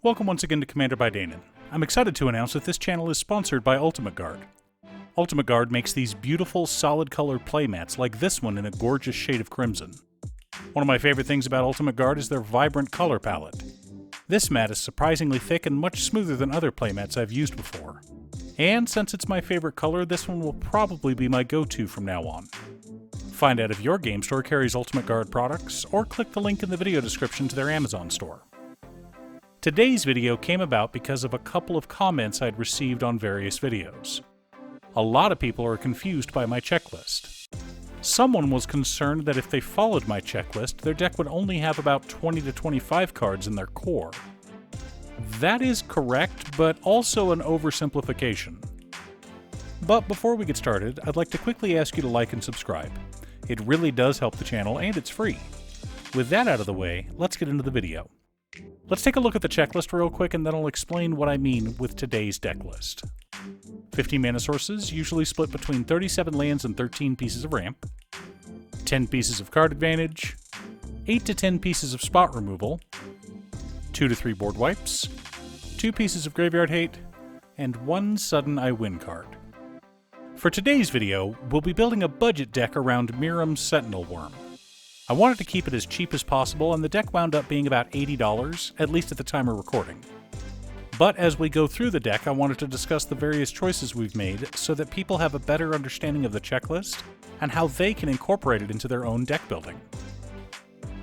Welcome once again to Commander by Danon. I'm excited to announce that this channel is sponsored by Ultimate Guard. Ultimate Guard makes these beautiful, solid-colored playmats like this one in a gorgeous shade of crimson. One of my favorite things about Ultimate Guard is their vibrant color palette. This mat is surprisingly thick and much smoother than other playmats I've used before. And since it's my favorite color, this one will probably be my go-to from now on. Find out if your game store carries Ultimate Guard products, or click the link in the video description to their Amazon store. Today's video came about because of a couple of comments I'd received on various videos. A lot of people are confused by my checklist. Someone was concerned that if they followed my checklist, their deck would only have about 20 to 25 cards in their core. That is correct, but also an oversimplification. But before we get started, I'd like to quickly ask you to like and subscribe. It really does help the channel, and it's free. With that out of the way, let's get into the video. Let's take a look at the checklist real quick, and then I'll explain what I mean with today's deck list. 15 mana sources, usually split between 37 lands and 13 pieces of ramp, 10 pieces of card advantage, 8 to 10 pieces of spot removal, 2 to 3 board wipes, 2 pieces of graveyard hate, and 1 sudden I win card. For today's video, we'll be building a budget deck around Miirym's Sentinel Worm. I wanted to keep it as cheap as possible, and the deck wound up being about $80, at least at the time of recording. But as we go through the deck, I wanted to discuss the various choices we've made so that people have a better understanding of the checklist and how they can incorporate it into their own deck building.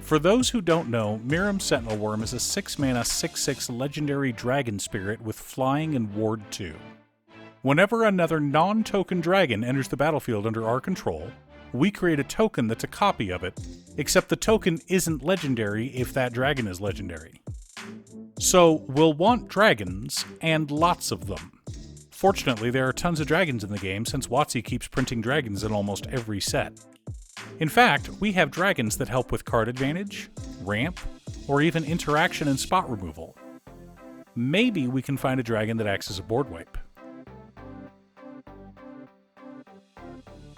For those who don't know, Miirym's Sentinel Worm is a 6-mana 6/6 legendary dragon spirit with flying and ward 2. Whenever another non-token dragon enters the battlefield under our control, we create a token that's a copy of it, except the token isn't legendary if that dragon is legendary. So we'll want dragons, and lots of them. Fortunately, there are tons of dragons in the game since WotC keeps printing dragons in almost every set. In fact, we have dragons that help with card advantage, ramp, or even interaction and spot removal. Maybe we can find a dragon that acts as a board wipe.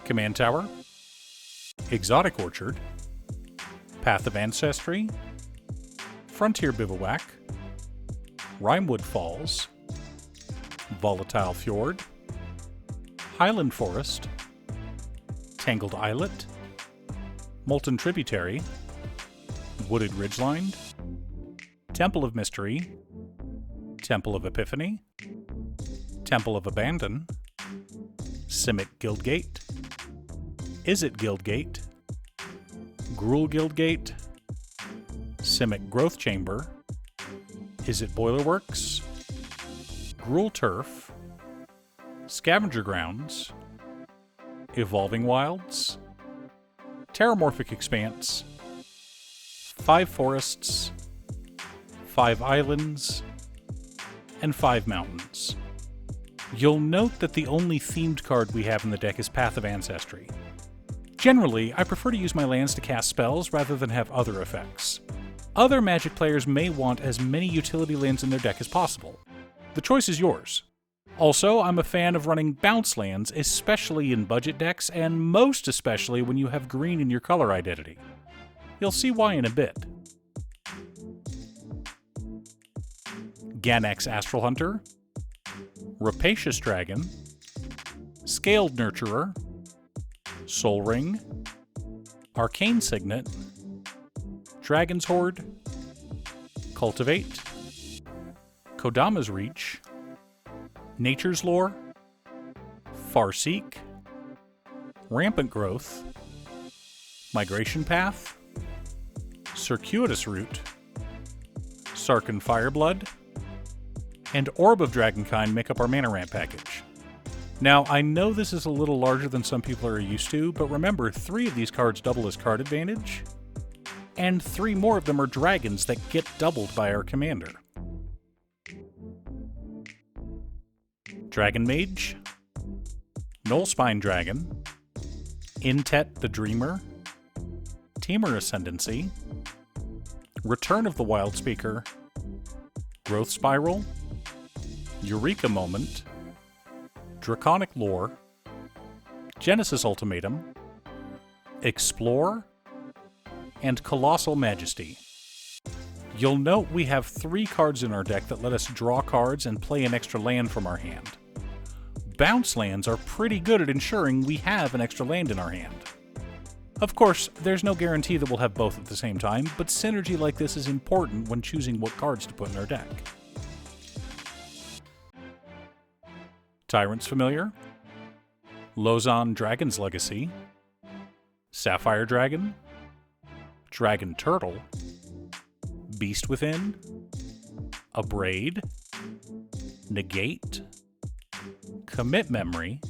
Command Tower, Exotic Orchard, Path of Ancestry, Frontier Bivouac, Rimewood Falls, Volatile Fjord, Highland Forest, Tangled Islet, Molten Tributary, Wooded Ridgeline, Temple of Mystery, Temple of Epiphany, Temple of Abandon, Simic Guildgate, Izzet Guildgate, Gruul Guildgate, Simic Growth Chamber, Izzet Boilerworks, Gruul Turf, Scavenger Grounds, Evolving Wilds, Terramorphic Expanse, 5 Forests, 5 Islands, and 5 Mountains. You'll note that the only themed card we have in the deck is Path of Ancestry. Generally, I prefer to use my lands to cast spells rather than have other effects. Other Magic players may want as many utility lands in their deck as possible. The choice is yours. Also, I'm a fan of running bounce lands, especially in budget decks, and most especially when you have green in your color identity. You'll see why in a bit. Ganax Astral Hunter, Rapacious Dragon, Scaled Nurturer, Soul Ring, Arcane Signet, Dragon's Horde, Cultivate, Kodama's Reach, Nature's Lore, Farseek, Rampant Growth, Migration Path, Circuitous Route, Sarkhan Fireblood, and Orb of Dragonkind make up our mana ramp package. Now, I know this is a little larger than some people are used to, but remember, 3 of these cards double as card advantage, and 3 more of them are dragons that get doubled by our commander. Dragon Mage, Nullspine Dragon, Intet the Dreamer, Temur Ascendancy, Return of the Wild Speaker, Growth Spiral, Eureka Moment, Draconic Lore, Genesis Ultimatum, Explore, and Colossal Majesty. You'll note we have 3 cards in our deck that let us draw cards and play an extra land from our hand. Bounce lands are pretty good at ensuring we have an extra land in our hand. Of course, there's no guarantee that we'll have both at the same time, but synergy like this is important when choosing what cards to put in our deck. Tyrant's Familiar, Lozon Dragon's Legacy, Sapphire Dragon, Dragon Turtle, Beast Within, Abrade, Negate, Commit Memory,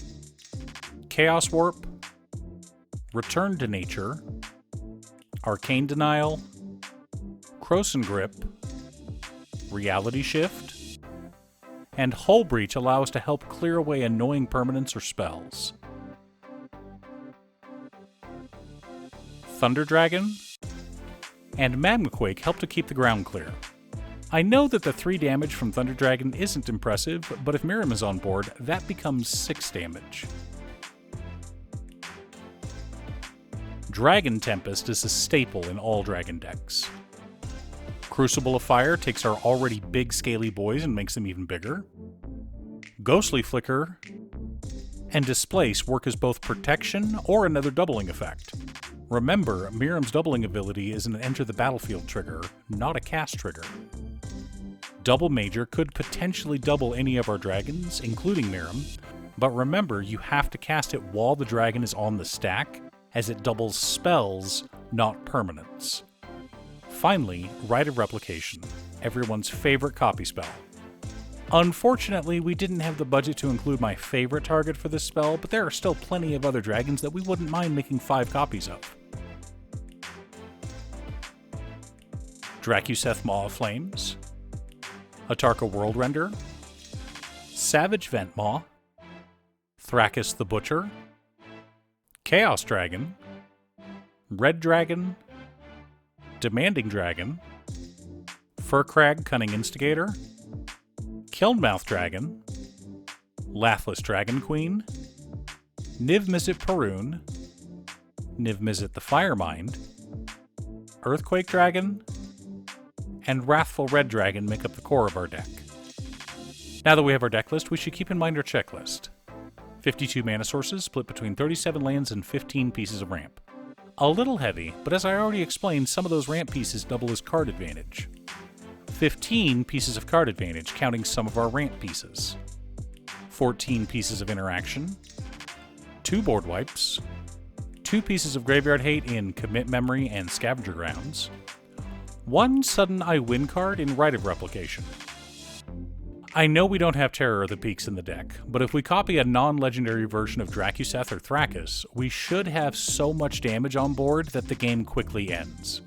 Chaos Warp, Return to Nature, Arcane Denial, Krosan Grip, Reality Shift, and Hull Breach allow us to help clear away annoying permanents or spells. Thunder Dragon and Magmaquake help to keep the ground clear. I know that the 3 damage from Thunder Dragon isn't impressive, but if Miirym is on board, that becomes 6 damage. Dragon Tempest is a staple in all dragon decks. Crucible of Fire takes our already big scaly boys and makes them even bigger. Ghostly Flicker and Displace work as both protection or another doubling effect. Remember, Miirym's doubling ability is an enter the battlefield trigger, not a cast trigger. Double Major could potentially double any of our dragons, including Miirym, but remember you have to cast it while the dragon is on the stack, as it doubles spells, not permanents. Finally, Rite of Replication, everyone's favorite copy spell. Unfortunately, we didn't have the budget to include my favorite target for this spell, but there are still plenty of other dragons that we wouldn't mind making 5 copies of. Drakuseth Maw of Flames, Atarka Worldrender, Savage Ventmaw, Thrakus the Butcher, Chaos Dragon, Red Dragon, Demanding Dragon, Furcrag Cunning Instigator, Kilnmouth Dragon, Lathliss Dragon Queen, Niv-Mizzet Parun, Niv-Mizzet the Firemind, Earthquake Dragon, and Wrathful Red Dragon make up the core of our deck. Now that we have our deck list, we should keep in mind our checklist. 52 mana sources split between 37 lands and 15 pieces of ramp. A little heavy, but as I already explained, some of those ramp pieces double as card advantage. 15 pieces of card advantage, counting some of our ramp pieces. 14 pieces of interaction. 2 board wipes. 2 pieces of graveyard hate in Commit Memory and Scavenger Grounds. 1 sudden I win card in Rite of Replication. I know we don't have Terror of the Peaks in the deck, but if we copy a non-legendary version of Drakuseth or Thrakus, we should have so much damage on board that the game quickly ends.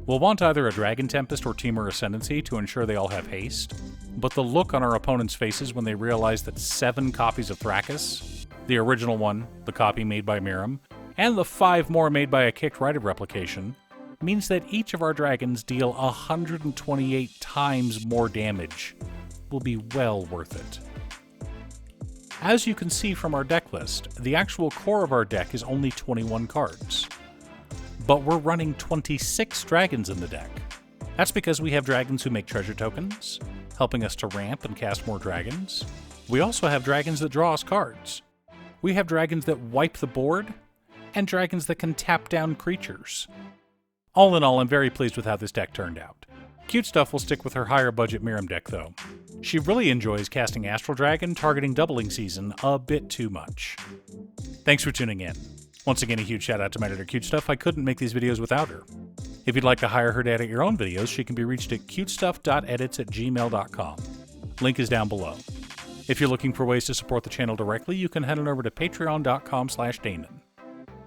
We'll want either a Dragon Tempest or Temur Ascendancy to ensure they all have haste, but the look on our opponents' faces when they realize that 7 copies of Thrakus, the original one, the copy made by Miirym, and the 5 more made by a kicked Rite of Replication, means that each of our dragons deal 128 times more damage, will be well worth it. As you can see from our deck list, the actual core of our deck is only 21 cards. But we're running 26 dragons in the deck. That's because we have dragons who make treasure tokens, helping us to ramp and cast more dragons. We also have dragons that draw us cards. We have dragons that wipe the board, and dragons that can tap down creatures. All in all, I'm very pleased with how this deck turned out. Cute Stuff will stick with her higher budget Miirym deck though. She really enjoys casting Astral Dragon, targeting Doubling Season a bit too much. Thanks for tuning in. Once again, a huge shout out to my editor Cute Stuff. I couldn't make these videos without her. If you'd like to hire her to edit your own videos, she can be reached at cutestuff.edits@gmail.com. Link is down below. If you're looking for ways to support the channel directly, you can head on over to patreon.com/Damon.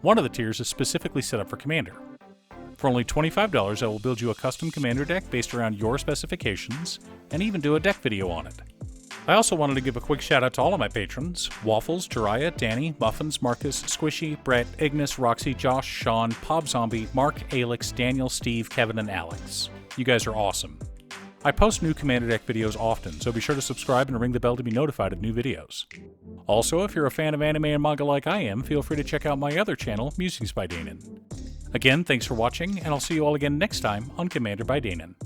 One of the tiers is specifically set up for Commander. For only $25, I will build you a custom Commander deck based around your specifications, and even do a deck video on it. I also wanted to give a quick shout out to all of my patrons: Waffles, Jiraiya, Danny, Muffins, Marcus, Squishy, Brett, Ignis, Roxy, Josh, Sean, Pob Zombie, Mark, Alex, Daniel, Steve, Kevin, and Alex. You guys are awesome. I post new Commander deck videos often, so be sure to subscribe and ring the bell to be notified of new videos. Also, if you're a fan of anime and manga like I am, feel free to check out my other channel, Musings by Danon. Again, thanks for watching, and I'll see you all again next time on Commander by Danon.